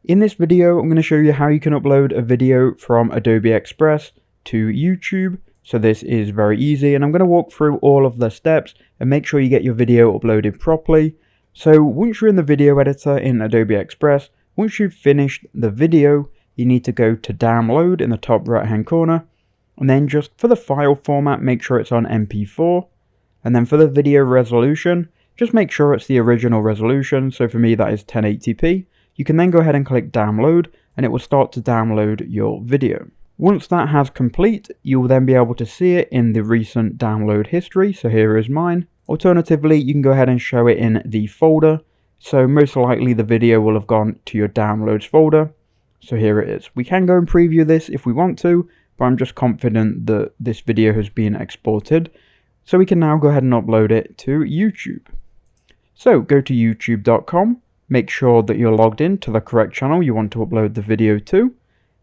In this video, I'm going to show you how you can upload a video from Adobe Express to YouTube. So this is very easy, and I'm going to walk through all of the steps and make sure you get your video uploaded properly. So once you're in the video editor in Adobe Express, once you've finished the video, you need to go to download in the top right hand corner, and then just for the file format, make sure it's on MP4, and then for the video resolution, just make sure it's the original resolution. So for me, that is 1080p. You can then go ahead and click download, and it will start to download your video. Once that has complete, you will then be able to see it in the recent download history. So here is mine. Alternatively, you can go ahead and show it in the folder. So most likely the video will have gone to your downloads folder. So here it is. We can go and preview this if we want to, but I'm just confident that this video has been exported. So we can now go ahead and upload it to YouTube. So go to youtube.com. Make sure that you're logged in to the correct channel you want to upload the video to.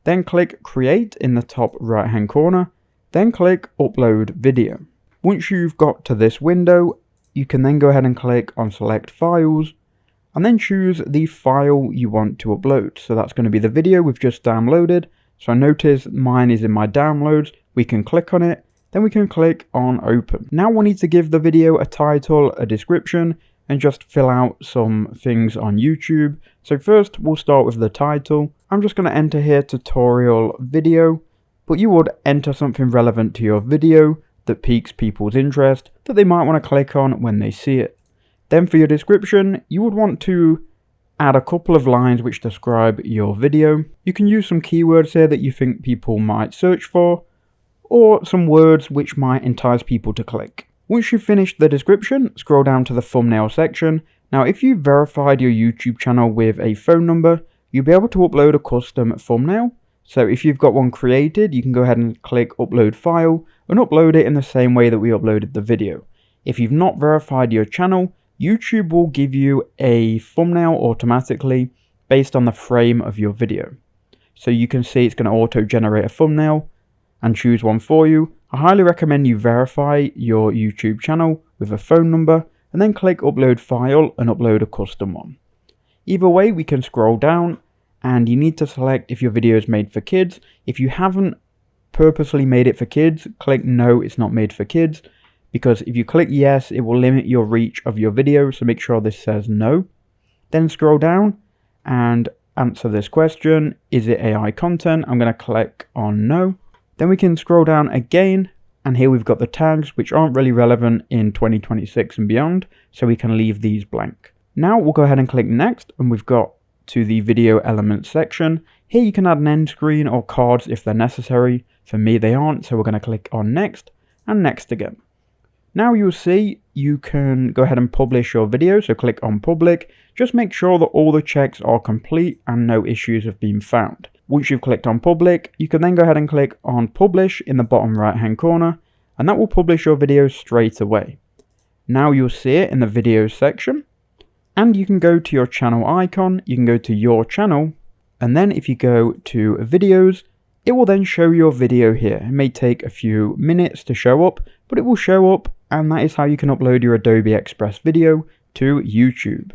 Then click Create in the top right hand corner. Then click Upload Video. Once you've got to this window, you can then go ahead and click on Select Files, and then choose the file you want to upload. So that's going to be the video we've just downloaded. So notice mine is in my downloads. We can click on it, then we can click on Open. Now we'll need to give the video a title, a description, and just fill out some things on YouTube. So first we'll start with the title. I'm just going to enter here tutorial video, but you would enter something relevant to your video that piques people's interest, that they might want to click on when they see it. Then for your description, you would want to add a couple of lines which describe your video. You can use some keywords here that you think people might search for, or some words which might entice people to click. Once you've finished the description, scroll down to the thumbnail section. Now if you verified your YouTube channel with a phone number, you'll be able to upload a custom thumbnail. So if you've got one created, you can go ahead and click Upload File and upload it in the same way that we uploaded the video. If you've not verified your channel, YouTube will give you a thumbnail automatically based on the frame of your video. So you can see it's going to auto-generate a thumbnail and choose one for you. I highly recommend you verify your YouTube channel with a phone number and then click Upload File and upload a custom one. Either way, we can scroll down and you need to select if your video is made for kids. If you haven't purposely made it for kids, click No, it's not made for kids, because if you click Yes, it will limit your reach of your video, so make sure this says No. Then scroll down and answer this question, is it AI content? I'm going to click on No. Then we can scroll down again, and here we've got the tags which aren't really relevant in 2026 and beyond, so we can leave these blank. Now we'll go ahead and click Next, and we've got to the video elements section. Here you can add an end screen or cards if they're necessary. For me they aren't, so we're going to click on Next and Next again. Now you'll see you can go ahead and publish your video, so click on Public. Just make sure that all the checks are complete and no issues have been found. Once you've clicked on Public, you can then go ahead and click on Publish in the bottom right hand corner, and that will publish your video straight away. Now you'll see it in the videos section, and you can go to your channel icon, you can go to your channel, and then if you go to videos, it will then show your video here. It may take a few minutes to show up, but it will show up, and that is how you can upload your Adobe Express video to YouTube.